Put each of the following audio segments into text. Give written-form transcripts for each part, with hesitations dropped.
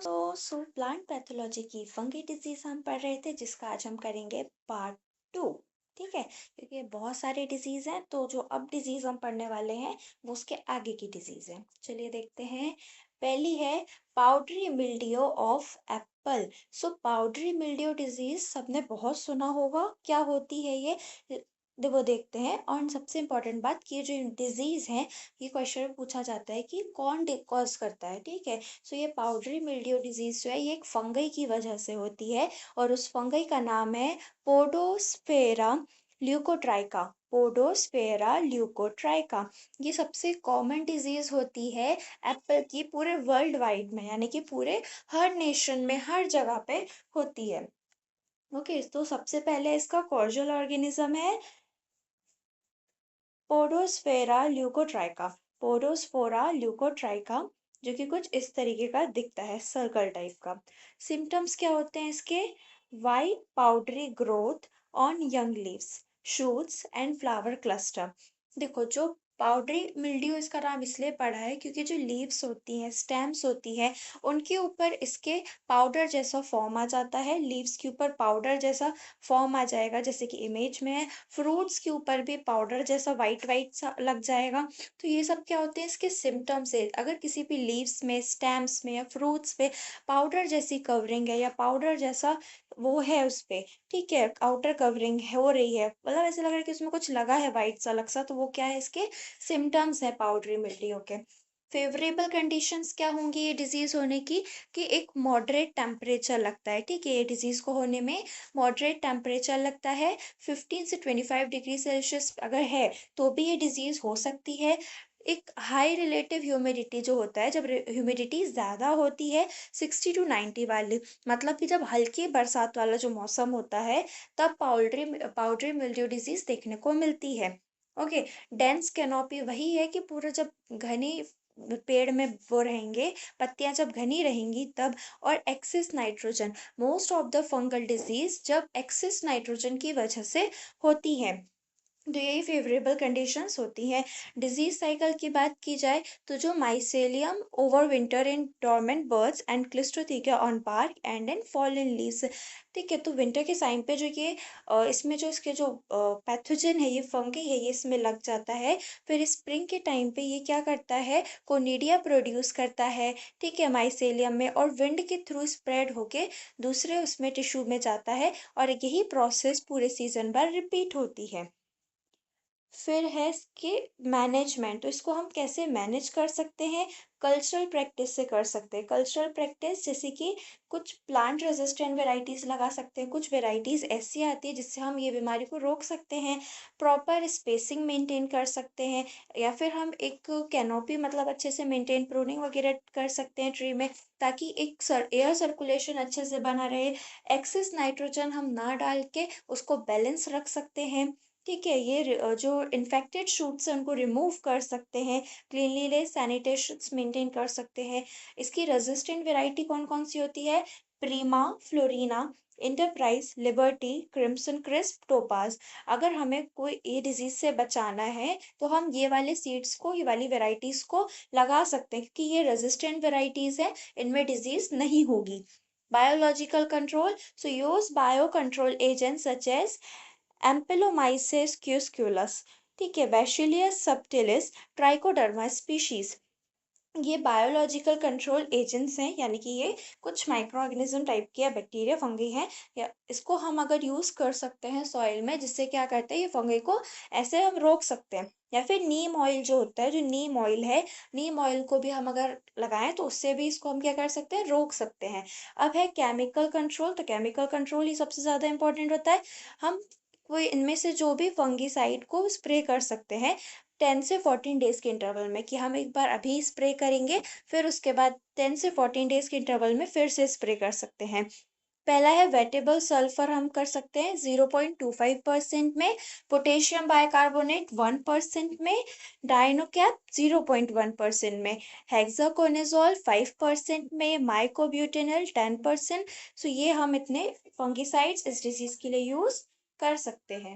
सो plant pathology की fungi disease हम पढ़ रहे थे, जिसका आज हम करेंगे पार्ट 2। ठीक है, क्योंकि बहुत सारे डिजीज हैं, तो जो अब डिजीज हम पढ़ने वाले हैं वो उसके आगे की डिजीज है। चलिए देखते हैं। पहली है powdery mildew of apple. So powdery mildew disease सबने बहुत सुना होगा, क्या होती है ये वो देखते हैं। और सबसे इम्पोर्टेंट बात कि ये जो डिजीज है, ये क्वेश्चन पूछा जाता है कि कौन कॉज करता है। ठीक है, सो ये पाउडरी मिल्डियो डिजीज जो है ये एक फंगई की वजह से होती है, और उस फंगई का नाम है पोडोस्फेरा ल्यूकोट्राइका। पोडोस्फेरा ल्यूकोट्राइका ये सबसे कॉमन डिजीज होती है एप्पल की, पूरे वर्ल्ड वाइड में, यानी कि पूरे हर नेशन में, हर जगह पे होती है। ओके, तो सबसे पहले इसका कॉजल ऑर्गेनिज्म है पोडोस्फेरा ल्यूकोट्राइका। पोडोस्फोरा ल्यूकोट्राइका, जो कि कुछ इस तरीके का दिखता है, सर्कल टाइप का। सिम्टम्स क्या होते हैं इसके? White powdery growth on young leaves, shoots and flower cluster. देखो, जो पाउडरी मिल्ड्यू इसका नाम इसलिए पड़ा है क्योंकि जो लीव्स होती हैं, स्टेम्स होती है, उनके ऊपर इसके पाउडर जैसा फॉर्म आ जाता है। लीव्स के ऊपर पाउडर जैसा फॉर्म आ जाएगा, जैसे कि इमेज में है। फ्रूट्स के ऊपर भी पाउडर जैसा वाइट वाइट सा लग जाएगा। तो ये सब क्या होते हैं इसके सिम्टम्स है। अगर किसी भी लीव्स में, स्टेम्स में या फ्रूट्स पे पाउडर जैसी कवरिंग है, या पाउडर जैसा वो है उस पे, ठीक है, आउटर कवरिंग हो रही है, मतलब ऐसा लग रहा है कि उसमें कुछ लगा है वाइट सा अलग सा, तो वो क्या है, इसके सिम्टम्स है पाउडरी मिल्ड्यू के। फेवरेबल कंडीशंस क्या होंगी ये डिजीज होने की? कि एक मॉडरेट टेम्परेचर लगता है। ठीक है, ये डिजीज को होने में मॉडरेट टेम्परेचर लगता है। 15 से 25 डिग्री सेल्सियस अगर है तो भी ये डिजीज हो सकती है। एक हाई रिलेटिव ह्यूमिडिटी जो होता है, जब ह्यूमिडिटी ज़्यादा होती है 60 to 90 वाली, मतलब कि जब हल्की बरसात वाला जो मौसम होता है, तब पाउडरी मिल्ड्यू डिजीज देखने को मिलती है। ओके, डेंस कैनोपी वही है कि पूरा जब घनी पेड़ में वो रहेंगे, पत्तियां जब घनी रहेंगी तब। और excess nitrogen, most of the fungal disease जब एक्सेस नाइट्रोजन की वजह से होती है, तो यही फेवरेबल कंडीशंस होती हैं। डिजीज साइकिल की बात की जाए तो जो mycelium over winter in dormant buds and cleistothecia on bark and in fallen leaves. ठीक है, तो विंटर के टाइम पे जो ये इसमें जो इसके जो पैथोजन है, ये फंगी है, ये इसमें लग जाता है। फिर स्प्रिंग के टाइम पे ये क्या करता है, कोनिडिया प्रोड्यूस करता है, ठीक है, माइसेलियम में, और विंड के थ्रू स्प्रेड होके दूसरे उसमें टिश्यू में जाता है, और यही प्रोसेस पूरे सीजन भर रिपीट होती है। फिर है इसके मैनेजमेंट, तो इसको हम कैसे मैनेज कर सकते हैं? कल्चरल प्रैक्टिस से कर सकते हैं। कल्चरल प्रैक्टिस जैसे कि कुछ प्लांट रेजिस्टेंट वेराइटीज लगा सकते हैं, कुछ वेराइटीज ऐसी आती है जिससे हम ये बीमारी को रोक सकते हैं। प्रॉपर स्पेसिंग मेंटेन कर सकते हैं, या फिर हम एक कैनोपी, मतलब अच्छे से मेंटेन, प्रूनिंग वगैरह कर सकते हैं ट्री में, ताकि एक एयर सर्कुलेशन अच्छे से बना रहे। एक्सेस नाइट्रोजन हम ना डाल के उसको बैलेंस रख सकते हैं। ठीक है, ये जो इन्फेक्टेड शूट्स हैं उनको रिमूव कर सकते हैं, क्लीनलीनेस सैनिटेशन मेंटेन कर सकते हैं। इसकी रेजिस्टेंट वैरायटी कौन कौन सी होती है? Prima, Florina, Enterprise, Liberty, Crimson Crisp, Topaz. अगर हमें कोई ये डिजीज से बचाना है तो हम ये वाले सीड्स को, ये वाली वेराइटीज को लगा सकते हैं, क्योंकि ये रेजिस्टेंट वेराइटीज है, इनमें डिजीज नहीं होगी। Biological control, so use bio control agent such as Ampelomyces quisqualis, ठीक है, बैसिलियस सबटिलिस, ट्राइकोडर्मा स्पीशीज। ये बायोलॉजिकल कंट्रोल एजेंट्स हैं, यानी कि ये कुछ माइक्रो ऑर्गेनिज्म टाइप के या बैक्टीरिया फंगी हैं, या इसको हम अगर यूज कर सकते हैं सॉइल में, जिससे क्या करते हैं, ये फंगी को ऐसे हम रोक सकते हैं। या फिर नीम ऑयल जो होता है, जो नीम ऑयल है, नीम ऑयल को भी हम अगर लगाएं तो उससे भी इसको हम क्या कर सकते हैं, रोक सकते हैं। अब है केमिकल कंट्रोल, तो केमिकल कंट्रोल ही सबसे ज्यादा इंपॉर्टेंट होता है। हम कोई इनमें से जो भी फंगीसाइड को स्प्रे कर सकते हैं 10 से 14 डेज के इंटरवल में, कि हम एक बार अभी स्प्रे करेंगे, फिर उसके बाद 10 से 14 डेज के इंटरवल में फिर से स्प्रे कर सकते हैं। पहला है वेटेबल सल्फर, हम कर सकते हैं 0.25% में, पोटेशियम बाइकार्बोनेट 1% में, डाइनोकैप 0.1% में, हेक्साकोनाजोल 5% में, माइकोब्यूटेनॉल 10%। सो ये हम इतने फंगिसाइड्स इस डिजीज के लिए यूज कर सकते हैं।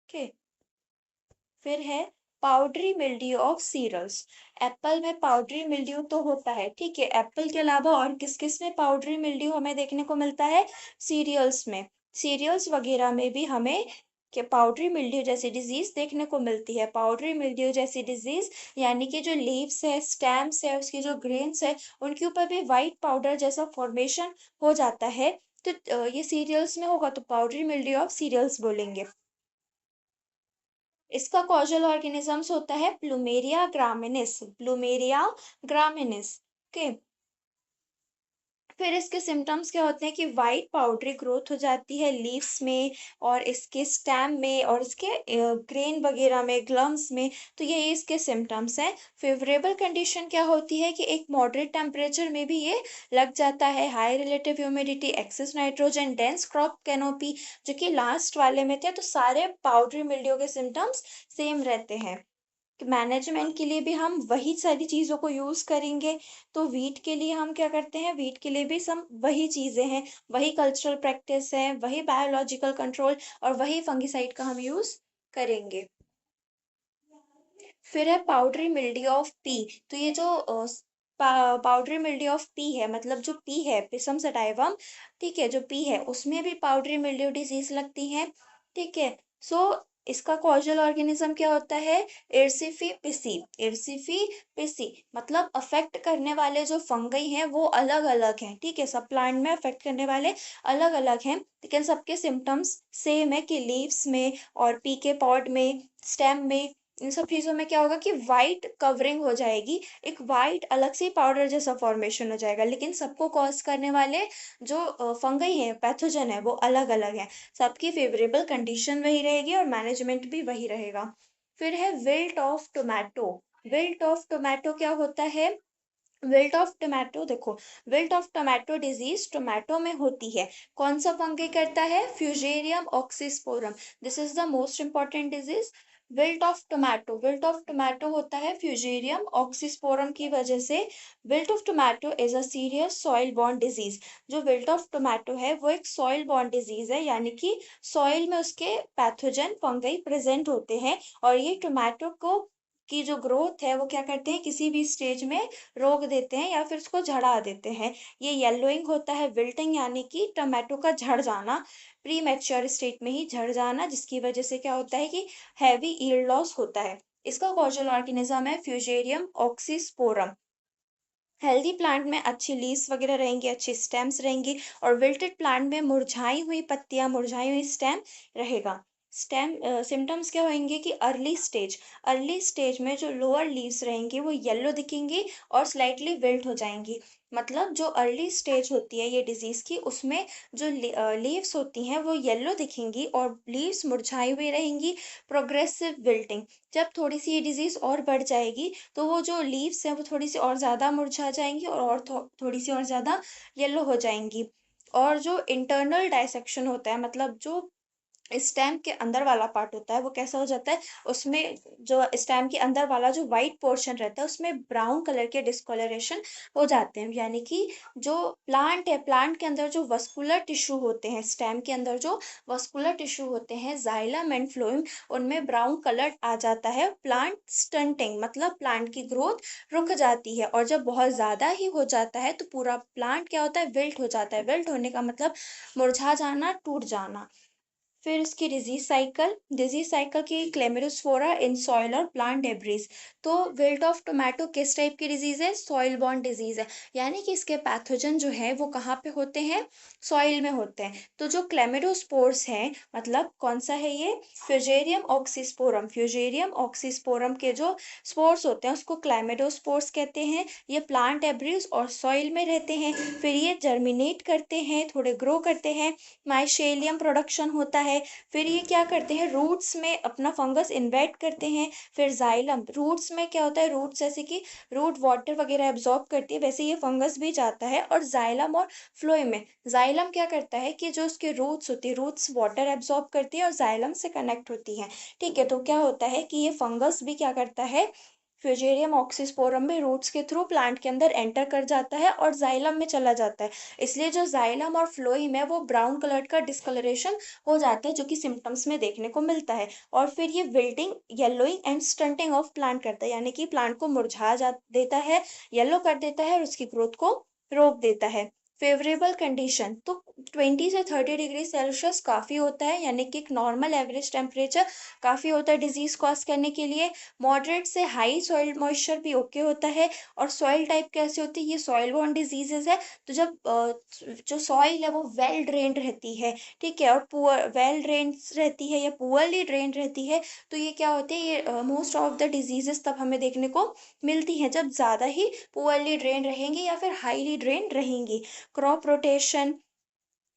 ओके, फिर है powdery mildew of cereals. Apple में पाउडरी मिल्ड्यू तो होता है, ठीक है। एप्पल के अलावा और किस किस में पाउडरी मिल्ड्यू हमें देखने को मिलता है? सीरियल्स में। सीरियल्स वगैरह में भी हमें कि पाउडरी मिल्ड्यू जैसी डिजीज देखने को मिलती है। पाउडरी मिल्ड्यू जैसी डिजीज यानी कि जो लीव्स है, स्टेम्स है, उसकी जो ग्रेन्स है, उनके ऊपर भी व्हाइट पाउडर जैसा फॉर्मेशन हो जाता है। तो ये सीरियल्स में होगा तो पाउडरी मिल्ड्यू ऑफ सीरियल्स बोलेंगे। इसका कॉजल ऑर्गेनिजम्स होता है प्लूमेरिया ग्रामिनिस। प्लूमेरिया ग्रामिनिस। ओके। फिर इसके सिम्टम्स क्या होते हैं कि वाइट पाउडरी ग्रोथ हो जाती है लीव्स में और इसके स्टेम में और इसके ग्रेन वगैरह में, ग्लम्स में। तो ये इसके सिम्टम्स हैं। फेवरेबल कंडीशन क्या होती है कि एक मॉडरेट टेम्परेचर में भी ये लग जाता है। High relative humidity, excess nitrogen, dense crop canopy, जो कि लास्ट वाले में थे। तो सारे पाउडरी मिल्ड्यू के सिम्टम्स सेम रहते हैं। मैनेजमेंट के लिए भी हम वही सारी चीज़ों को यूज़ करेंगे। तो वीट के लिए हम क्या करते हैं? वीट के लिए भी सब वही चीज़ें हैं, वही कल्चरल प्रैक्टिस है, वही बायोलॉजिकल कंट्रोल और वही फंगिसाइड का हम यूज़ करेंगे। फिर है पाउडरी मिल्ड्यू ऑफ पी। तो ये जो पाउडरी मिल्ड्यू ऑफ पी है, मतलब जो पी है, पिसम सटाइवम, ठीक है, जो पी है उसमें भी पाउडरी मिल्ड्यू डिजीज लगती है, ठीक है। सो इसका कॉजल ऑर्गेनिज्म क्या होता है? इर्सिफी पिसी। इर्सिफी पिसी मतलब अफेक्ट करने वाले जो फंगई हैं वो अलग अलग हैं, ठीक है। सब प्लांट में अफेक्ट करने वाले अलग अलग हैं, लेकिन सबके सिम्टम्स सेम है कि लीव्स में और पी के पॉड में, स्टेम में, इन सब चीजों में क्या होगा कि वाइट कवरिंग हो जाएगी, एक वाइट अलग से पाउडर जैसा फॉर्मेशन हो जाएगा। लेकिन सबको कॉज करने वाले जो फंगई है, पैथोजन है, वो अलग अलग है। सबकी फेवरेबल कंडीशन वही रहेगी और मैनेजमेंट भी वही रहेगा। फिर है wilt of tomato. Wilt of tomato क्या होता है? विल्ट ऑफ टोमेटो देखो, wilt of tomato disease tomato में होती है। कौन सा फंगी करता है? Fusarium oxysporum. This is the most important disease. Wilt of tomato, wilt of tomato होता है फ्यूजेरियम ऑक्सीस्पोरम की वजह से। Wilt of tomato is a serious soil borne disease. जो विल्ट ऑफ टोमेटो है वो एक सॉइल बॉर्न डिजीज है, यानी कि सॉइल में उसके पैथोजन फंगई प्रेजेंट होते हैं और ये टोमेटो को की जो ग्रोथ है वो क्या करते हैं, किसी भी स्टेज में रोक देते हैं या फिर उसको झड़ा देते हैं। ये येलोइंग होता है, विल्टिंग यानी कि टमाटो का झड़ जाना, प्री मैच्योर स्टेट में ही झड़ जाना, जिसकी वजह से क्या होता है कि हैवी यील्ड लॉस होता है। इसका कॉजल ऑर्गेनिज्म है फ्यूजेरियम ऑक्सीस्पोरम। हेल्दी प्लांट में अच्छी लीव्स वगैरह रहेंगी, अच्छी स्टेम्स रहेंगी, और विल्टेड प्लांट में मुरझाई हुई पत्तियां, मुरझाई हुई स्टेम रहेगा। स्टेम सिम्टम्स क्या होंगे कि अर्ली स्टेज में जो लोअर लीव्स रहेंगी वो येलो दिखेंगी और स्लाइटली विल्ट हो जाएंगी। मतलब जो अर्ली स्टेज होती है ये डिजीज की, उसमें जो लीव्स होती हैं वो येलो दिखेंगी और लीव्स मुरझाई हुई रहेंगी, प्रोग्रेसिव विल्टिंग। जब थोड़ी सी ये डिजीज और बढ़ जाएगी तो वो जो लीव्स हैं वो थोड़ी सी और ज़्यादा मुरझा जाएंगी और थोड़ी सी और ज़्यादा येलो हो जाएंगी। और जो इंटरनल डाइसेक्शन होता है, मतलब जो स्टेम के अंदर वाला पार्ट होता है वो कैसा हो जाता है, उसमें जो स्टेम के अंदर वाला जो वाइट पोर्शन रहता है उसमें ब्राउन कलर के डिस्कलरेशन हो जाते हैं। यानी कि जो प्लांट है, प्लांट के अंदर जो वस्कुलर टिश्यू होते हैं, स्टेम के अंदर जो वस्कुलर टिश्यू होते हैं, जाइलम एंड फ्लोएम, उनमें ब्राउन कलर आ जाता है। प्लांट स्टंटिंग मतलब प्लांट की ग्रोथ रुक जाती है। और जब बहुत ज्यादा ही हो जाता है तो पूरा प्लांट क्या होता है, विल्ट हो जाता है। विल्ट होने का मतलब मुरझा जाना, टूट जाना। फिर इसकी डिजीज साइकिल की क्लेमेरोस्पोरा इन सॉइल और प्लांट डेब्रिस। तो विल्ट ऑफ टोमेटो किस टाइप की डिजीज है? सॉइल बॉर्न डिजीज है, यानी कि इसके पैथोजन जो है वो कहाँ पे होते हैं? सॉइल में होते हैं। तो जो क्लेमेडोस्पोर्स हैं, मतलब कौन सा है ये? Fusarium oxysporum. फ्यूजेरियम ऑक्सीस्पोरम के जो स्पोर्स होते हैं उसको क्लेमेडोस्पोर्स कहते हैं। ये प्लांट एब्रिस और सॉइल में रहते हैं। फिर ये जर्मिनेट करते हैं, थोड़े ग्रो करते हैं, माइशेलियम प्रोडक्शन होता है। फिर ये क्या करते हैं, रूट्स में अपना फंगस इन्वेट करते हैं। फिर जाइलम, रूट्स में क्या होता है, रूट्स जैसे कि रूट वाटर वगैरह एब्जॉर्ब करती है, वैसे ये फंगस भी जाता है। और जाइलम और फ्लोएम में, जाइलम क्या करता है कि जो उसके रूट्स होती है, रूट्स वाटर एब्जॉर्ब करती है और जाइलम से कनेक्ट होती है, ठीक है। तो क्या होता है कि ये फंगस भी क्या करता है, फ्यूजेरियम ऑक्सीस्पोरम में रूट्स के थ्रू प्लांट के अंदर एंटर कर जाता है और जाइलम में चला जाता है। इसलिए जो जाइलम और फ्लोएम है वो ब्राउन कलर का डिस्कलरेशन हो जाता है, जो कि सिम्टम्स में देखने को मिलता है। और फिर ये wilting, yellowing and stunting of plant करता है, यानी कि प्लांट को मुरझा जा देता है, येलो कर देता है और उसकी ग्रोथ को रोक देता है। फेवरेबल कंडीशन तो 20 से 30 डिग्री सेल्सियस काफ़ी होता है, यानी कि एक नॉर्मल एवरेज टेम्परेचर काफ़ी होता है डिजीज कॉज करने के लिए। मॉडरेट से हाई सॉइल मॉइस्चर भी ओके होता है। और सॉइल टाइप कैसे होती है, ये सॉइल बॉर्न डिजीजेस है। तो जब जो सॉइल है वो वेल ड्रेन्ड रहती है, ठीक है, और पुअर वेल ड्रेन्ड रहती है या पुअरली ड्रेन्ड रहती है, तो ये क्या होते हैं, ये मोस्ट ऑफ द डिजीजेस तब हमें देखने को मिलती हैं जब ज़्यादा ही पुअरली ड्रेन रहेंगी या फिर हाईली ड्रेन रहेंगी। Crop rotation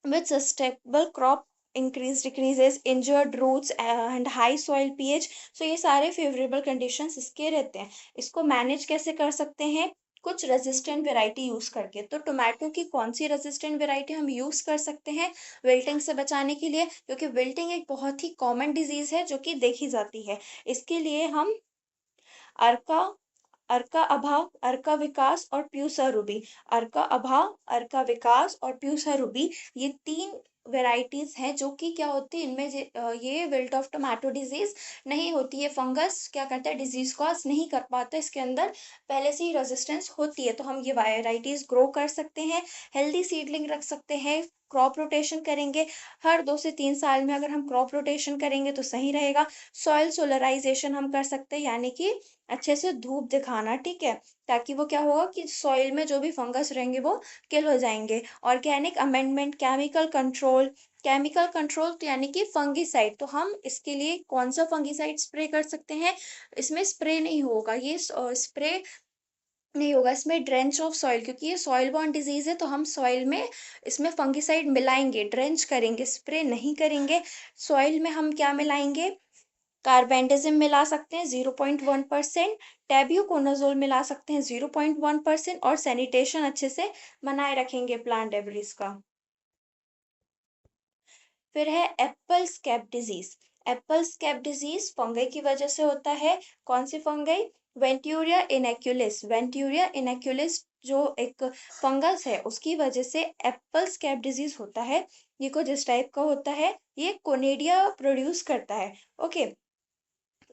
with sustainable crop increase decreases injured roots and high soil pH। so ये सारे फेवरेबल कंडीशंस इसके रहते हैं। इसको मैनेज कैसे कर सकते हैं, कुछ रेजिस्टेंट वेराइटी यूज करके। तो टोमेटो की कौन सी रेजिस्टेंट वेराइटी हम यूज कर सकते हैं विल्टिंग से बचाने के लिए, क्योंकि विल्टिंग एक बहुत ही कॉमन डिजीज है जो कि देखी जाती है। इसके लिए हम अर्का अर्का अभा, अर्का विकास और प्यूसा रूबी, अर्का अभा, अर्का विकास और प्यूसा रूबी, ये 3 वेराइटीज हैं जो कि क्या होती है, इनमें ये विल्ट ऑफ टोमेटो डिजीज नहीं होती है। फंगस क्या करता है, डिजीज कॉज नहीं कर पाता, इसके अंदर पहले से ही रेजिस्टेंस होती है। तो हम ये वेराइटीज ग्रो कर सकते हैं, हेल्दी सीडलिंग रख सकते हैं, क्रॉप रोटेशन करेंगे। हर 2 से 3 साल में अगर हम क्रॉप रोटेशन करेंगे तो सही रहेगा। सॉइल सोलराइजेशन हम कर सकते हैं, यानी कि अच्छे से धूप दिखाना, ठीक है, ताकि वो क्या होगा कि सॉइल में जो भी फंगस रहेंगे वो किल हो जाएंगे। ऑर्गेनिक अमेंडमेंट, केमिकल कंट्रोल तो यानी कि फंगीसाइड, तो हम इसके लिए कौन सा फंगीसाइड स्प्रे कर सकते हैं, इसमें स्प्रे नहीं होगा, ये स्प्रे नहीं होगा, इसमें ड्रेंच ऑफ सॉइल, क्योंकि ये सॉइल बॉर्न डिजीज है, तो हम सॉइल में इसमें फंगीसाइड मिलाएंगे, ड्रेंच करेंगे, स्प्रे नहीं करेंगे। सॉइल में हम क्या मिलाएंगे, कार्बेंडेजिम मिला सकते हैं 0.1%, टेब्यूकोनाजोल मिला सकते हैं 0.1%, और सैनिटेशन अच्छे से बनाए रखेंगे प्लांट डेब्रिस का। फिर है Apple scab disease. Apple scab disease fungi की वजह से होता है। कौन सी फंगई, वेंट्यूरिया इनेक्युलिस, वेंट्यूरिया इनेक्युलिस जो एक फंगस है उसकी वजह से एप्पल स्कैब डिजीज होता है। ये कुछ इस टाइप का होता है, ये कोनेडिया प्रोड्यूस करता है। ओके,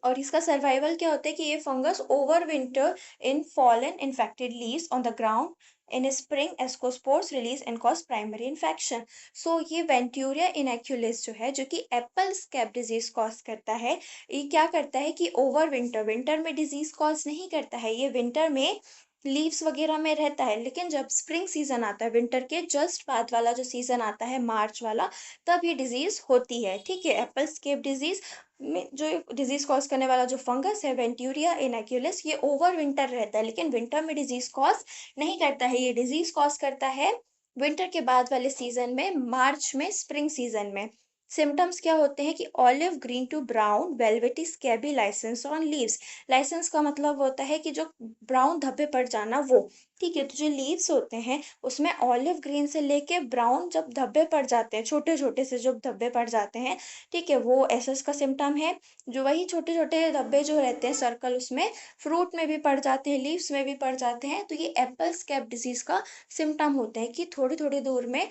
और इसका सर्वाइवल क्या होता है कि ये fungus over winter in fallen infected leaves on the ground, in spring ascospores release and cause primary infection. So ये वेंट्यूरिया इनैक्युलिस जो है, जो कि एप्पल स्कैब डिजीज कॉज करता है, ये क्या करता है कि ओवर विंटर, विंटर में डिजीज कॉज नहीं करता है, ये विंटर में लीव्स वगैरह में रहता है, लेकिन जब स्प्रिंग सीजन आता है, विंटर के जस्ट बाद वाला जो सीजन आता है मार्च वाला, तब ये डिजीज होती है, ठीक है। एप्पल स्केप डिजीज में जो डिजीज कॉज करने वाला जो फंगस है वेंट्यूरिया इनैक्युलस, ये ओवर विंटर रहता है, लेकिन विंटर में डिजीज कॉज नहीं करता है, ये डिजीज कॉज करता है विंटर के बाद वाले सीजन में, मार्च में, स्प्रिंग सीजन में। सिम्टम्स क्या होते हैं कि olive green to brown velvety scabby lesions on leaves. Lesions का मतलब होता है कि जो ब्राउन धब्बे पड़ जाना वो, ठीक है। तो जो लीव्स होते हैं उसमें ऑलिव ग्रीन से लेके ब्राउन जब धब्बे पड़ जाते हैं, छोटे छोटे से जब धब्बे पड़ जाते हैं, ठीक है, वो ऐसा इसका सिम्टम है। जो वही छोटे छोटे धब्बे जो रहते हैं सर्कल, उसमें फ्रूट में भी पड़ जाते हैं, लीव्स में भी पड़ जाते हैं, तो ये एप्पल स्कैब डिजीज का सिम्टम होते हैं कि थोड़ी थोड़ी दूर में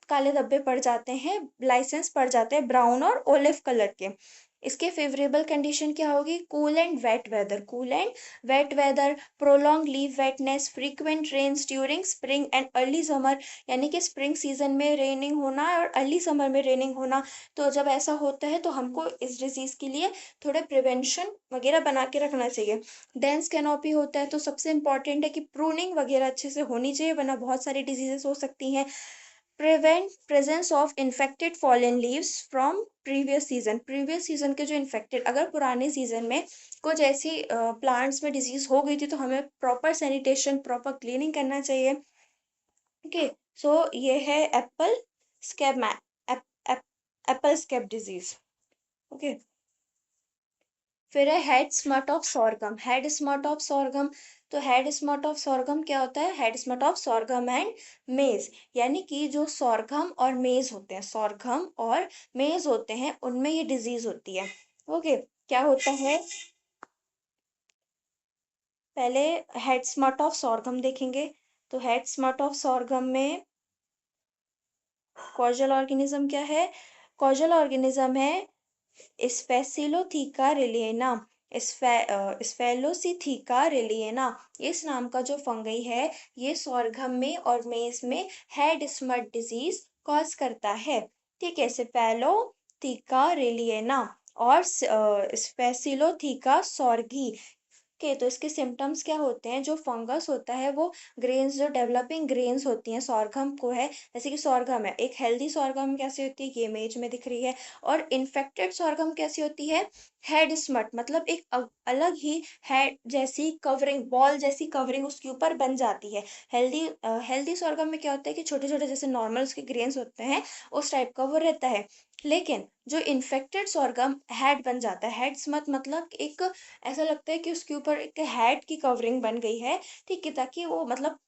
काले धब्बे पड़ जाते हैं, लाइसेंस पड़ जाते हैं ब्राउन और ओलिव कलर के। इसके फेवरेबल कंडीशन क्या होगी, cool and wet weather, cool and wet weather, prolong leave wetness, frequent rains during spring and early summer, यानी कि स्प्रिंग सीजन में रेनिंग होना और अर्ली समर में रेनिंग होना। तो जब ऐसा होता है तो हमको इस डिजीज के लिए थोड़े प्रिवेंशन वगैरह बना के रखना चाहिए। डेंस कैनोपी होता है, तो सबसे इंपॉर्टेंट है कि प्रूनिंग वगैरह अच्छे से होनी चाहिए, वरना बहुत सारी डिजीजेस हो सकती हैं। Prevent presence of infected fallen leaves from previous season, previous season के जो इन्फेक्टेड, अगर पुराने सीजन में कुछ ऐसी प्लांट्स में डिजीज हो गई थी तो हमें प्रॉपर सैनिटेशन, प्रॉपर क्लीनिंग करना चाहिए। ओके, सो ये है Apple scab, Apple scab disease. Okay, फिर है head smut of sorghum, head smut of sorghum. तो हेड स्मट ऑफ सॉर्गम क्या होता है, head smut of sorghum and मेज, यानी कि जो सॉर्गम और मेज होते हैं, सॉर्गम और मेज होते हैं, उनमें ये डिजीज होती है। ओके, क्या होता है, पहले हेड स्मट ऑफ सॉर्गम देखेंगे। तो हेड स्मट ऑफ सॉर्गम में कॉजल ऑर्गेनिज्म क्या है? कॉजल ऑर्गेनिज्म है स्पेसिलोथीका रिलिएना। स्फेलोसीथीका रिलिएना, इस नाम का जो फंगई है ये सॉर्गम में और मेज में हेड स्मट डिजीज कॉज करता है। ठीक है, स्पेलोथीका रिलिएना और स्पेसिलोथीका सॉर्गी के। तो इसके सिम्टम्स क्या होते हैं? जो फंगस होता है वो ग्रेन्स, जो डेवलपिंग ग्रेन्स होती हैं सॉर्गम को है, जैसे कि सॉर्गम है, एक हेल्दी सॉर्गम कैसी होती है, ये इमेज में दिख रही है। और इन्फेक्टेड सॉर्गम कैसी होती है? हेड स्मट, मतलब एक अलग ही हेड जैसी कवरिंग, बॉल जैसी कवरिंग उसके ऊपर बन जाती है। हेल्दी सॉर्गम में क्या होता है कि छोटे छोटे जैसे नॉर्मल उसके ग्रेन्स होते हैं उस टाइप का वो रहता है। लेकिन जो इन्फेक्टेड सॉर्गम हेड बन जाता है, हेड स्मट मतलब एक ऐसा लगता है कि उसके ऊपर एक हैट की कवरिंग बन गई है। ठीक है, ताकि वो मतलब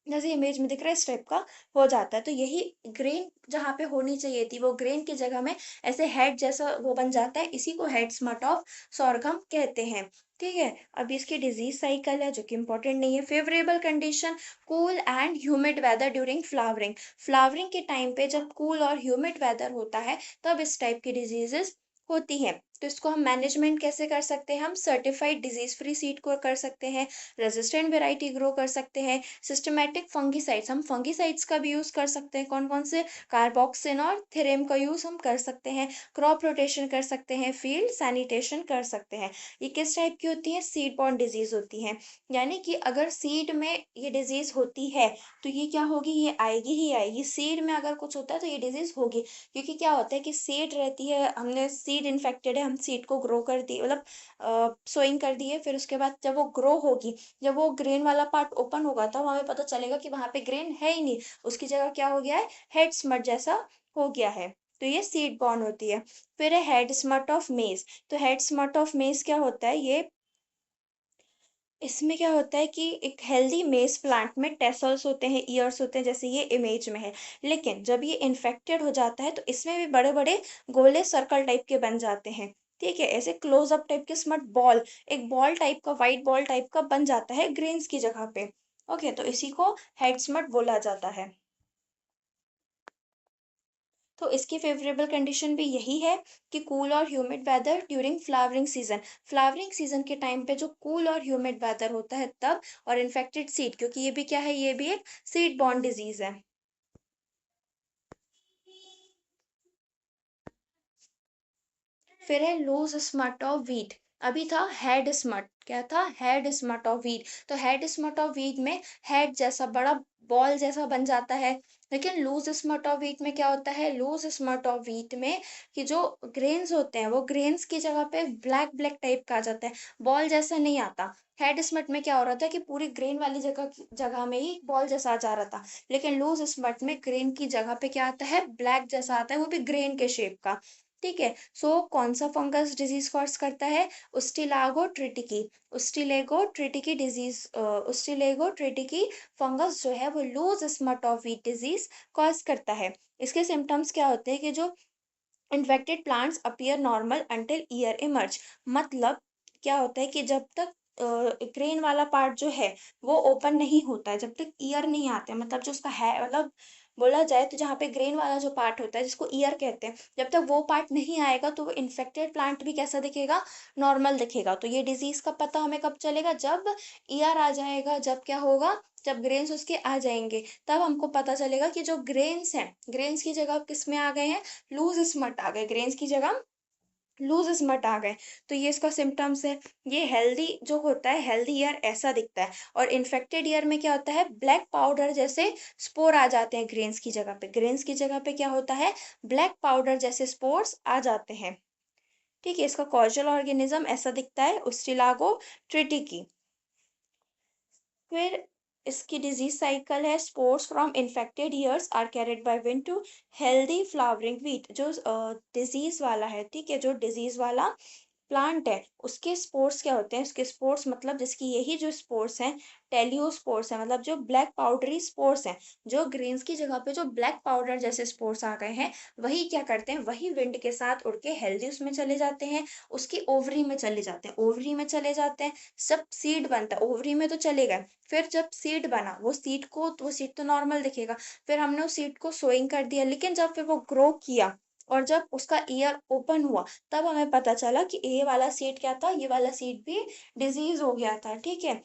जैसे इमेज में दिख रहा है इस टाइप का हो जाता है। तो यही ग्रेन जहाँ पे होनी चाहिए थी वो ग्रेन की जगह में ऐसे हेड जैसा वो बन जाता है, इसी को हेड स्मट ऑफ सॉर्गम कहते हैं। ठीक है, अब इसकी डिजीज साइकिल है जो कि इंपॉर्टेंट नहीं है। Favourable condition, cool and humid weather during flowering. Flowering के टाइम पे जब कूल और ह्यूमिड वेदर होता है तब इस टाइप की डिजीजेस होती हैं। तो इसको हम मैनेजमेंट कैसे कर सकते हैं? हम सर्टिफाइड डिजीज फ्री सीड को कर सकते हैं, रेजिस्टेंट वेराइटी ग्रो कर सकते हैं, सिस्टमेटिक फंगीसाइड्स, हम फंगीसाइड्स का भी यूज कर सकते हैं। कौन कौन से? कार्बोक्सिन और थिरेम का यूज हम कर सकते हैं, क्रॉप रोटेशन कर सकते हैं, फील्ड सैनिटेशन कर सकते हैं। ये किस टाइप की होती है? सीड बॉर्न डिजीज होती है। यानी कि अगर सीड में ये डिजीज होती है तो ये क्या होगी? ये आएगी ही आएगी। सीड में अगर कुछ होता है तो ये डिजीज होगी, क्योंकि क्या होता है कि सीड रहती है, हमने सीड इन्फेक्टेड है, हम सीड को ग्रो कर दी, मतलब सोइंग कर दी है, फिर उसके बाद जब वो ग्रो होगी, जब वो ग्रेन वाला पार्ट ओपन होगा तब हमें पता चलेगा कि वहां पे ग्रेन है ही नहीं, उसकी जगह क्या हो गया है? हेड स्मट जैसा हो गया है। तो ये सीड बॉर्न होती है। फिर है हेड स्मट ऑफ मेज। तो हेड स्मट ऑफ मेज क्या होता है? ये इसमें क्या होता है कि एक हेल्दी मेज प्लांट में टेसल्स होते हैं, ईयर्स होते हैं, जैसे ये इमेज में है। लेकिन जब ये इन्फेक्टेड हो जाता है तो इसमें भी बड़े बड़े गोले सर्कल टाइप के बन जाते हैं। ठीक है, ऐसे क्लोजअप टाइप के स्मट बॉल, एक बॉल टाइप का, व्हाइट बॉल टाइप का बन जाता है ग्रेन्स की जगह पे। ओके, तो इसी को हेड स्मट बोला जाता है। तो इसकी फेवरेबल कंडीशन भी यही है कि कूल और humid weather during flowering season. Flowering season के टाइम पे जो कूल और ह्यूमिड वेदर होता है तब, और इन्फेक्टेड सीड, क्योंकि ये भी क्या है? ये भी एक सीड बॉर्न डिजीज है। फिर है लूज स्मट ऑफ वीट। अभी था हेड स्मट, क्या था? Head smut of wheat. तो हेड स्मट ऑफ वीट में हेड जैसा बड़ा बॉल जैसा बन जाता है। लेकिन लूज स्मट ऑफ वीट में क्या होता है? लूज स्मट ऑफ वीट में कि जो ग्रेन्स होते हैं वो ग्रेन्स की जगह पे ब्लैक ब्लैक टाइप का आ जाता है, बॉल जैसा नहीं आता। हेड स्मट में क्या हो रहा था कि पूरी ग्रेन वाली जगह में ही बॉल जैसा आ जा रहा था। लेकिन लूज स्मट में ग्रेन की जगह पे क्या आता है? ब्लैक जैसा आता है, वो भी ग्रेन के शेप का। ठीक है, सो कौन सा फंगस डिजीज कॉज करता है? Ustilago tritici. Ustilago tritici disease, Ustilago tritici fungus जो है वो loose smut of wheat disease cause करता है। इसके सिम्टम्स क्या होते हैं? कि जो infected plants appear normal until ear emerge. मतलब क्या होता है कि जब तक ग्रेन वाला पार्ट जो है वो ओपन नहीं होता है, जब तक ईयर नहीं आते, मतलब जो उसका है, मतलब बोला जाए तो जहाँ पे ग्रेन वाला जो पार्ट होता है जिसको ईयर कहते हैं, जब तक वो पार्ट नहीं आएगा तो वो इन्फेक्टेड प्लांट भी कैसा दिखेगा? नॉर्मल दिखेगा। तो ये डिजीज का पता हमें कब चलेगा? जब ईयर आ जाएगा, जब क्या होगा? जब ग्रेन्स उसके आ जाएंगे तब हमको पता चलेगा कि जो ग्रेन्स हैं, ग्रेन्स की जगह किस में आ गए हैं? लूज स्मट आ गए, ग्रेन्स की जगह लूज स्मट आ गए। तो ये इसका सिम्टम्स है। ये हेल्दी जो होता है, हेल्दी ईयर ऐसा दिखता है, और इन्फेक्टेड ईयर में क्या होता है? ब्लैक पाउडर जैसे स्पोर आ जाते हैं ग्रेन्स की जगह पे। ग्रेन्स की जगह पे क्या होता है? ब्लैक पाउडर जैसे स्पोर्स आ जाते हैं। ठीक है, इसका कॉजल ऑर्गेनिज्म ऐसा दिखता है, उस्टिलागो ट्रिटिकी। फिर इसकी डिजीज साइकिल है, spores from infected ears are carried by wind to healthy flowering wheat. जो डिजीज वाला है, ठीक है, जो डिजीज वाला प्लांट है उसके स्पोर्स क्या होते हैं, उसके स्पोर्स मतलब जिसकी यही जो स्पोर्स हैं टेलियोस्पोर्स है, मतलब जो ब्लैक पाउडरी स्पोर्स हैं, जो ग्रेन्स की जगह पे जो ब्लैक पाउडर जैसे स्पोर्स आ गए हैं, वही क्या करते हैं, वही विंड के साथ उड़ के हेल्दी उसमें चले जाते हैं, उसकी ओवरी में चले जाते हैं, ओवरी में चले जाते हैं, सब सीड बनता है, ओवरी में तो चले गए, फिर जब सीड बना वो सीड तो नॉर्मल दिखेगा, फिर हमने उस सीड को सोइंग कर दिया, लेकिन जब फिर वो ग्रो किया और जब उसका ईयर ओपन हुआ, तब हमें पता चला कि ये वाला सीड क्या था, ये वाला सीड भी डिजीज हो गया था, ठीक है।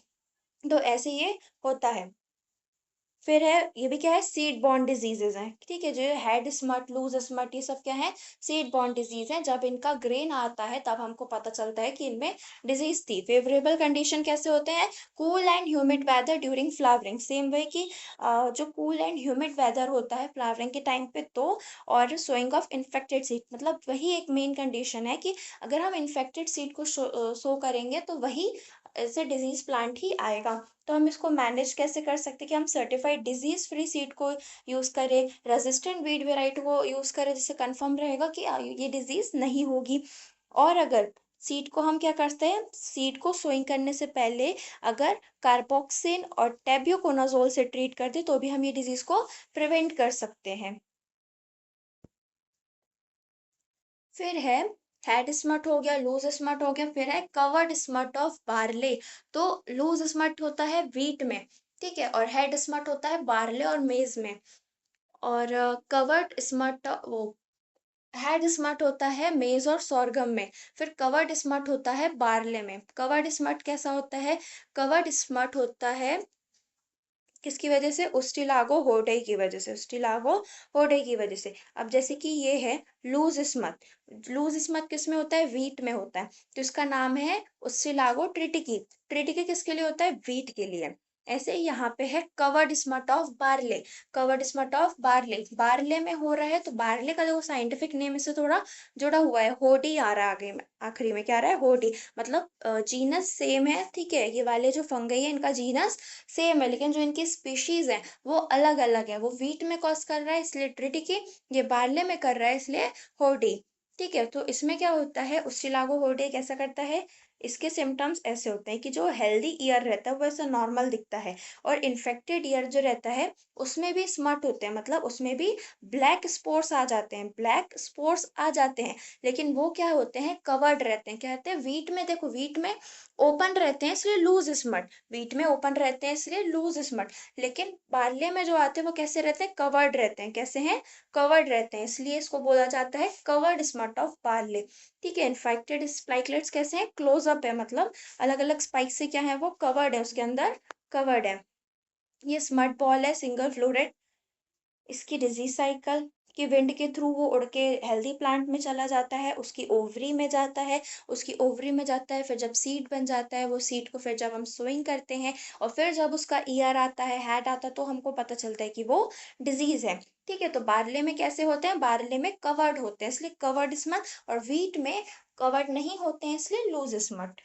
तो ऐसे ये होता है। फिर है, ये भी क्या है, सीड बॉर्न डिजीजेज हैं, ठीक है, जो हेड स्मट, लूज स्मट, ये सब क्या है, सीड बॉर्न डिजीज है। जब इनका ग्रेन आता है तब हमको पता चलता है कि इनमें डिजीज थी। फेवरेबल कंडीशन कैसे होते हैं, cool and humid weather during flowering, same way कि जो कूल एंड ह्यूमिड वेदर होता है फ्लावरिंग के टाइम पे, तो और सोइंग ऑफ इन्फेक्टेड सीड, मतलब वही एक मेन कंडीशन है कि अगर हम इन्फेक्टेड सीड को सो करेंगे तो वही ऐसे डिजीज प्लांट ही आएगा। तो हम इसको मैनेज कैसे कर सकते हैं कि हम सर्टिफाइड डिजीज फ्री सीड को यूज करें, रेजिस्टेंट वीड वेराइटी को यूज करें, जिससे कंफर्म रहेगा कि ये डिजीज नहीं होगी। और अगर सीड को हम क्या करते हैं, सीड को सोइंग करने से पहले अगर कार्बोक्सिन और टेब्यूकोनाजोल से ट्रीट कर दे तो भी हम ये डिजीज को प्रिवेंट कर सकते हैं। फिर है, हेड स्मट हो गया, लूज स्मट हो गया, फिर है कवर्ड स्मट ऑफ बार्ले। तो लूज स्मट होता है वीट में, ठीक है, और हेड स्मट होता है बार्ले और मेज में। और कवर्ड स्मट वो हेड स्मट होता है मेज और सोरगम में। फिर कवर्ड स्मट होता है बार्ले में। कवर्ड स्मट कैसा होता है, कवर्ड स्मट होता है किसकी वजह से, उस्टिलागो होडे की वजह से, उस्टिलागो होडे की वजह से। अब जैसे कि ये है लूज स्मथ, लूज स्मथ किस में होता है, वीट में होता है, तो इसका नाम है उस्टिलागो ट्रिटिकी। ट्रिटिकी किसके लिए होता है, वीट के लिए। ऐसे ही यहाँ पे है covered smut of barley, covered smut of barley, barley में हो रहा है, तो बार्ले का देखो साइंटिफिक नेम इससे थोड़ा जुड़ा हुआ है, होडी आ रहा है आगे में, आखिरी में क्या आ रहा है, होडी, मतलब जीनस सेम है, ठीक है, ये वाले जो फंगई है इनका जीनस सेम है, लेकिन जो इनकी स्पीशीज है वो अलग अलग है। वो वीट में कॉज कर रहा है इसलिए ट्रिटिकी, ये बार्ले में कर रहा है इसलिए होडी, ठीक है। तो इसमें क्या होता है, उस्टिलागो होडी कैसा करता है, इसके सिम्टम्स ऐसे होते हैं कि जो हेल्दी ईयर रहता है वो ऐसा नॉर्मल दिखता है, और इन्फेक्टेड ईयर जो रहता है उसमें भी स्मट होते हैं, मतलब उसमें भी ब्लैक स्पोर्स आ जाते हैं, ब्लैक स्पोर्स आ जाते हैं, लेकिन वो क्या होते हैं, कवर्ड रहते हैं। क्या कहते हैं, वीट में देखो, वीट में ओपन रहते हैं इसलिए लूज स्मट, वीट में ओपन रहते हैं इसलिए लूज स्मट, लेकिन बार्ले में जो आते हैं वो कैसे रहते हैं, कवर्ड रहते हैं। कैसे हैं, कवर्ड रहते हैं, इसलिए इसको बोला जाता है कवर्ड स्मट ऑफ बार्ले, ठीक है। इन्फेक्टेड स्पाइकलेट्स कैसे हैं, क्लोज अप है, मतलब अलग अलग स्पाइक से क्या है, वो कवर्ड है, उसके अंदर कवर्ड है। ये स्मट बॉल है, सिंगल फ्लोरेट, इसकी डिजीज साइकिल कि विंड के थ्रू वो उड़ के हेल्दी प्लांट में चला जाता है, उसकी ओवरी में जाता है, उसकी ओवरी में जाता है, फिर जब सीड बन जाता है, वो सीड को फिर जब हम सोइंग करते हैं और फिर जब उसका ईयर आता है, हेड आता है, तो हमको पता चलता है कि वो डिजीज है, ठीक है। तो बार्ले में कैसे होते हैं, बार्ले में कवर्ड होते हैं इसलिए कवर्ड स्मट, और वीट में कवर्ड नहीं होते हैं इसलिए लूज स्मट।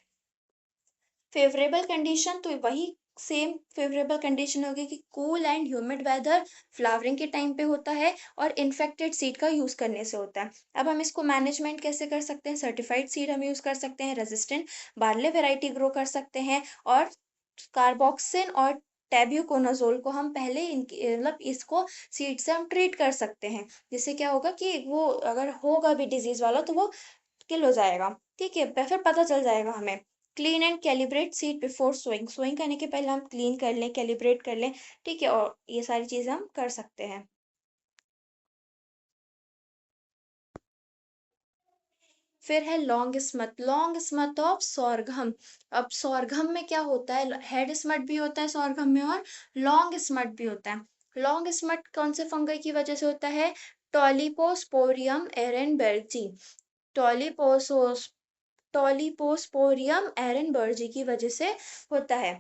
फेवरेबल कंडीशन तो वही सेम फेवरेबल कंडीशन होगी कि cool and humid weather flowering के टाइम पे होता है और इन्फेक्टेड सीड का यूज करने से होता है। अब हम इसको मैनेजमेंट कैसे कर सकते हैं, सर्टिफाइड सीड हम यूज कर सकते हैं, रेजिस्टेंट बार्ले वेराइटी ग्रो कर सकते हैं, और कार्बोक्सिन और टेब्यूकोनाजोल को हम पहले इनकी मतलब इसको सीड से हम ट्रीट कर सकते हैं, जिससे क्या होगा कि वो अगर होगा भी डिजीज वाला तो वो किल हो जाएगा, ठीक है, फिर पता चल जाएगा हमें। Clean and calibrate seed before sowing, sowing करने के पहले हम क्लीन कर लें, कैलिब्रेट कर लें, ठीक है, और ये सारी चीजें हम कर सकते हैं। फिर है लॉन्ग स्मथ ऑफ सोरघम। अब सोरघम में क्या होता है, हेड स्मट भी होता है सोरघम में और लॉन्ग स्मट भी होता है। लॉन्ग स्मट कौन से फंगई की वजह से होता है, टॉलिपोस्पोरियम एरेनबर्जी, टॉलिपोसोस टॉलिपोस्पोरियम एरेनबर्जी की वजह से होता है।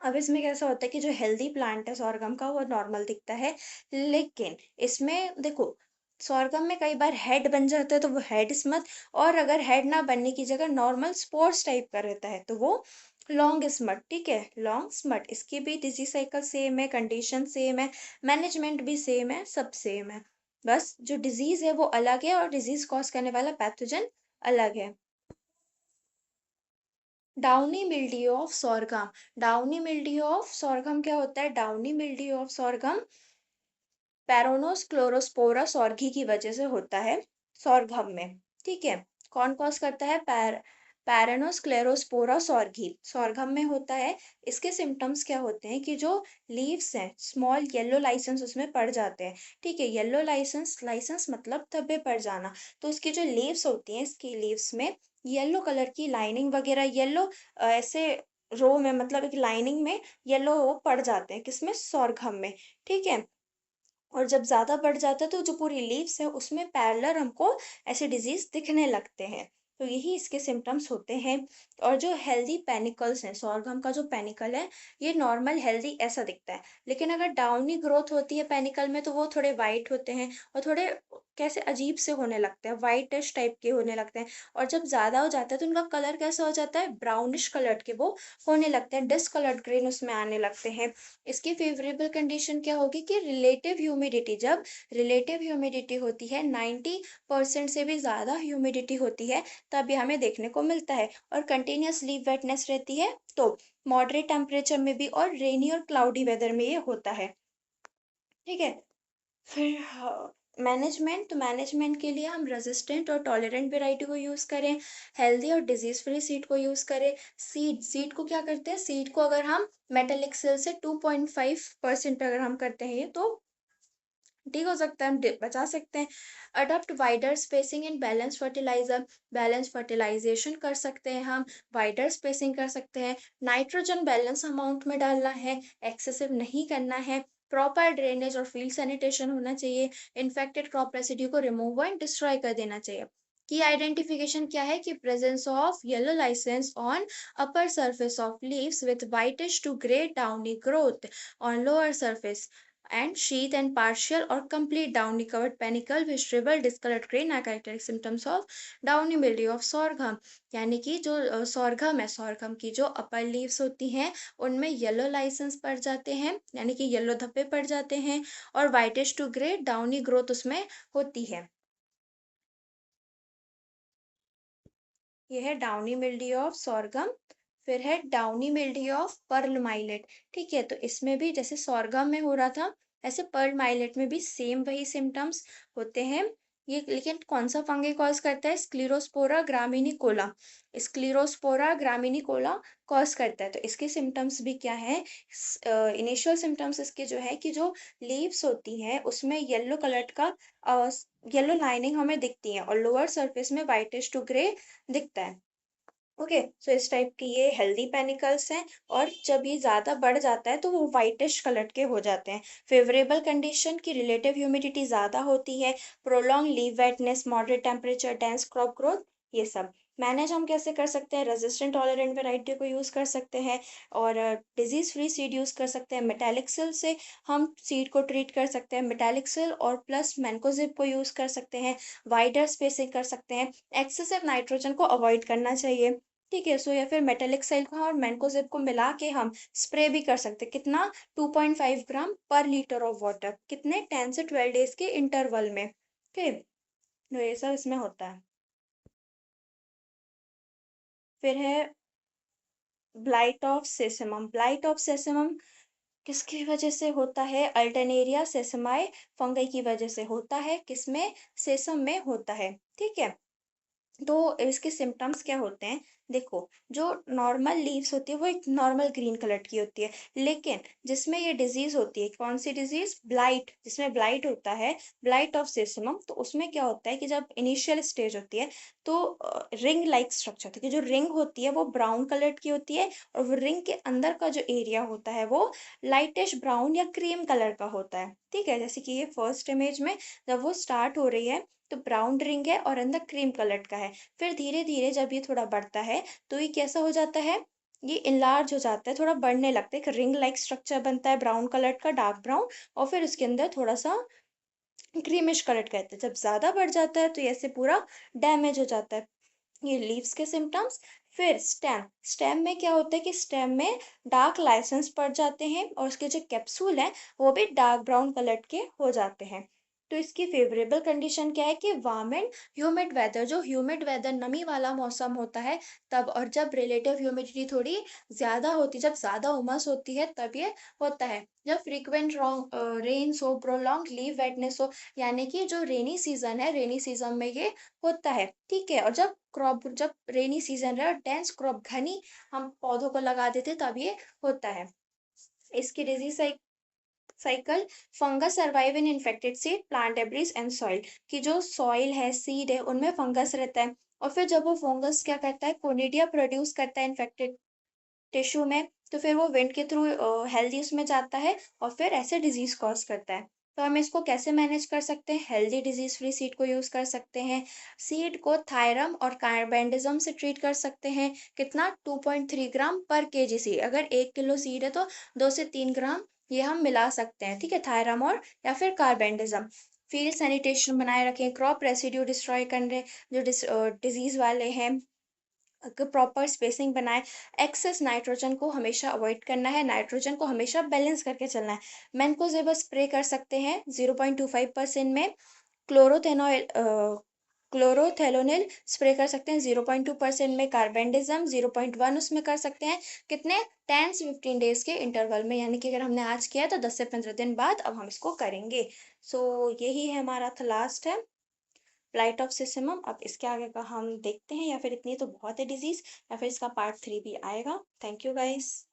अब इसमें कैसा होता है कि जो हेल्दी प्लांट है सोरगम का वो नॉर्मल दिखता है, लेकिन इसमें देखो सोरगम में कई बार हेड बन जाता है तो वो हेड स्मथ, और अगर हेड ना बनने की जगह नॉर्मल स्पोर्स टाइप का रहता है तो वो लॉन्ग स्मट, ठीक है, लॉन्ग स्मट। इसकी भी डिजीज साइकिल सेम है, कंडीशन सेम है, मैनेजमेंट भी सेम है, सब सेम है, बस जो डिजीज है वो अलग है और डिजीज कॉज करने वाला पैथोजन अलग है। Downy mildew of sorghum. Downy mildew of sorghum क्या होता है? Downy mildew of sorghum Peronosclerospora sorghi की वजह से होता है सॉरघम में। ठीक है, कौन कॉज करता है? पैरानोस क्लेरोस्पोरा सॉर्गी सॉरघम में होता है। इसके सिम्टम्स क्या होते हैं कि जो लीव्स हैं स्मॉल येलो लाइसेंस उसमें पड़ जाते हैं। ठीक है, येलो लाइसेंस, लाइसेंस मतलब धब्बे पड़ जाना। तो इसकी जो लीव्स होती हैं, इसकी लीव्स में येलो कलर की लाइनिंग वगैरह, येलो ऐसे रो में, मतलब एक लाइनिंग में येलो पड़ जाते हैं, किसमें? सॉरघम में। ठीक है, और जब ज़्यादा बढ़ जाता है तो जो पूरी लीव्स है उसमें पैरेलल हमको ऐसे डिजीज दिखने लगते हैं। तो यही इसके सिम्टम्स होते हैं। और जो हेल्दी पेनिकल्स हैं, सॉरगम का जो पेनिकल है ये नॉर्मल हेल्दी ऐसा दिखता है, लेकिन अगर डाउनी ग्रोथ होती है पेनिकल में तो वो थोड़े वाइट होते हैं और थोड़े कैसे अजीब से होने लगते हैं, वाइटिश टाइप के होने लगते हैं। और जब ज़्यादा हो जाता है तो उनका कलर कैसा हो जाता है? ब्राउनिश कलर के वो होने लगते हैं, डिसकलर्ड ग्रीन उसमें आने लगते हैं। इसकी फेवरेबल कंडीशन क्या होगी कि रिलेटिव ह्यूमिडिटी, जब रिलेटिव ह्यूमिडिटी होती है 90% से भी ज़्यादा ह्यूमिडिटी होती है तब ये हमें देखने को मिलता है। और कंटिन्यूस लीव वेटनेस रहती है तो मॉडरेट टेम्परेचर में भी, और रेनी और क्लाउडी वेदर में ये होता है। ठीक है, फिर मैनेजमेंट, तो मैनेजमेंट के लिए हम रेजिस्टेंट और टॉलरेंट वेराइटी को यूज़ करें, हेल्दी और डिजीज फ्री सीड को यूज़ करें। सीड को क्या करते हैं? सीड को अगर हम मेटलिक सेल से 2.5% अगर हम करते हैं तो ठीक हो सकता है, हम बचा सकते हैं। Adopt wider spacing in balance fertiliser, balance fertilisation कर सकते हैं हम, वाइडर स्पेसिंग कर सकते हैं। नाइट्रोजन बैलेंस अमाउंट में डालना है, एक्सेसिव नहीं करना है। प्रॉपर ड्रेनेज और फील्ड सैनिटेशन होना चाहिए। इन्फेक्टेड क्रॉप रेसिड्यू को रिमूव एंड डिस्ट्रॉय कर देना चाहिए। की आइडेंटिफिकेशन क्या है कि presence of yellow lesions on upper surface of leaves with whitish to grey downy growth on lower surface and sheath and partial or complete downy covered panicle with shriveled discolored grain are characteristic symptoms of downy mildew of sorghum। यानी कि जो sorghum है, sorghum की जो अपर leaves होती हैं उनमें yellow licence पड़ जाते हैं, यानी कि येलो धब्बे पड़ जाते हैं, और whitish to grey downy growth उसमें होती है। ये है डाउनी मिल्ड्यू ऑफ सोरगम। फिर है downy mildew of pearl millet. ठीक है, तो इसमें भी जैसे सोरगम में हो रहा था ऐसे पर्ल माइलेट में भी सेम वही सिम्टम्स होते हैं। ये लेकिन कौन सा फंगी कॉज करता है? स्क्लीरोस्पोरा ग्रामिनिकोला। स्क्लीरोस्पोरा ग्रामिनिकोला कॉज करता है। तो इसके सिम्टम्स भी क्या है? इनिशियल सिम्टम्स इसके जो है कि जो लीव्स होती हैं उसमें येलो कलर का येलो लाइनिंग हमें दिखती है, और लोअर सरफेस में वाइटिश टू ग्रे दिखता है। ओके, सो इस टाइप के ये हेल्दी पेनिकल्स हैं, और जब ये ज़्यादा बढ़ जाता है तो वो वाइटिश कलर के हो जाते हैं। फेवरेबल कंडीशन की रिलेटिव ह्यूमिडिटी ज़्यादा होती है, prolong leave वेटनेस, moderate temperature, dense crop growth, ये सब। मैनेज हम कैसे कर सकते हैं? रेजिस्टेंट टॉलरेंट वेराइटी को यूज़ कर सकते हैं, और डिजीज फ्री सीड यूज़ कर सकते हैं। मेटालिक सेल से हम सीड को ट्रीट कर सकते हैं, मेटालिक सेल और प्लस मैनकोजिब को यूज़ कर सकते हैं। वाइडर स्पेसिंग कर सकते हैं। एक्सेसिव नाइट्रोजन को अवॉइड करना चाहिए। ठीक है, सो या फिर मेटेलिक साइल को और मैनकोजेब को मिला के हम स्प्रे भी कर सकते हैं। कितना? 2.5 ग्राम पर लीटर ऑफ वाटर, कितने? 10 से 12 डेज के इंटरवल में। ठीक, तो ये सब इसमें होता है। फिर है blight of sesamum. Blight of sesamum किसकी वजह से होता है? अल्टरनेरिया सेसमाई फंगई की वजह से होता है। किसमें? सेसम में होता है। ठीक है, तो इसके सिम्टम्स क्या होते हैं? देखो, जो नॉर्मल लीव्स होती है वो एक नॉर्मल ग्रीन कलर की होती है, लेकिन जिसमें ये डिजीज होती है, कौन सी डिजीज? ब्लाइट, जिसमें ब्लाइट होता है, ब्लाइट ऑफ सेसमम, तो उसमें क्या होता है कि जब इनिशियल स्टेज होती है तो रिंग लाइक स्ट्रक्चर होती है, कि जो रिंग होती है वो ब्राउन कलर की होती है, और वो रिंग के अंदर का जो एरिया होता है वो लाइटिश ब्राउन या क्रीम कलर का होता है। ठीक है, जैसे कि ये फर्स्ट इमेज में जब वो स्टार्ट हो रही है तो ब्राउन रिंग है और अंदर क्रीम कलर का है। फिर धीरे धीरे जब ये थोड़ा बढ़ता है तो ये कैसा हो जाता है? ये इनलार्ज हो जाता है, थोड़ा बढ़ने लगता है, एक रिंग लाइक स्ट्रक्चर बनता है ब्राउन कलर का, डार्क ब्राउन, और फिर उसके अंदर थोड़ा सा क्रीमिश कलर का रहता है। जब ज्यादा बढ़ जाता है तो ये ऐसे पूरा डैमेज हो जाता है। ये लीव्स के सिम्टम्स। फिर स्टेम, स्टेम में क्या होता है कि स्टेम में डार्क लाइसेंस पड़ जाते हैं, और उसके जो कैप्सूल हैं वो भी डार्क ब्राउन कलर के हो जाते हैं। तो इसकी फेवरेबल कंडीशन क्या है कि वार्म एंड ह्यूमिड वेदर, जो ह्यूमिड वेदर नमी वाला मौसम होता है तब, और जब रिलेटिव ह्यूमिडिटी थोड़ी ज्यादा होती, जब ज्यादा उमस होती है तब ये होता है। जब फ्रीक्वेंट रेन्स हो, प्रोलॉन्ग लीव वेटनेस हो, यानी कि जो रेनी सीजन है, रेनी सीजन में ये होता है, ठीक है। और जब रेनी सीजन रहे और डेंस क्रॉप घनी हम पौधों को लगा देते तब ये होता है। इसकी disease cycle, fungus survive in infected seed, plant debris and soil, कि जो सॉइल है, सीड है, उनमें फंगस रहता है, और फिर जब वो फंगस क्या करता है, कोनिडिया प्रोड्यूस करता है इन्फेक्टेड टिश्यू में, तो फिर वो विंड के थ्रू हेल्दी उसमें जाता है और फिर ऐसे डिजीज कॉज करता है। तो हम इसको कैसे मैनेज कर सकते हैं, हेल्दी डिजीज फ्री सीड को यूज कर सकते हैं। सीड को थायरम और कार्बेंडिज्म से ट्रीट कर सकते हैं। कितना, 2.3 ग्राम पर केजी सीड, अगर 1 किलो सीड है तो 2 से 3 ग्राम ये हम मिला सकते हैं, ठीक है, थायरम और या फिर कार्बेंडिज्म। फील्ड सैनिटेशन बनाए रखें, क्रॉप रेसिड्यू डिस्ट्रॉय करने, जो डिजीज वाले हैं, प्रॉपर स्पेसिंग बनाए। एक्सेस नाइट्रोजन को हमेशा अवॉइड करना है, नाइट्रोजन को हमेशा बैलेंस करके चलना है। मैनकोजेब स्प्रे कर सकते हैं 0.25% में। क्लोरोथेनॉइल क्लोरोथेलोनिल स्प्रे कर सकते हैं 0.2% में। कार्बेंडिज्म 0.1 उसमें कर सकते हैं। कितने, 10 से 15 डेज के इंटरवल में, यानी कि अगर हमने आज किया तो 10 से 15 दिन बाद अब हम इसको करेंगे। सो यही है हमारा था, लास्ट है फ्लाइट ऑफ सिसमम। अब इसके आगे का हम देखते हैं, या फिर इतनी तो बहुत है डिजीज, या फिर इसका पार्ट 3 भी आएगा। Thank you guys.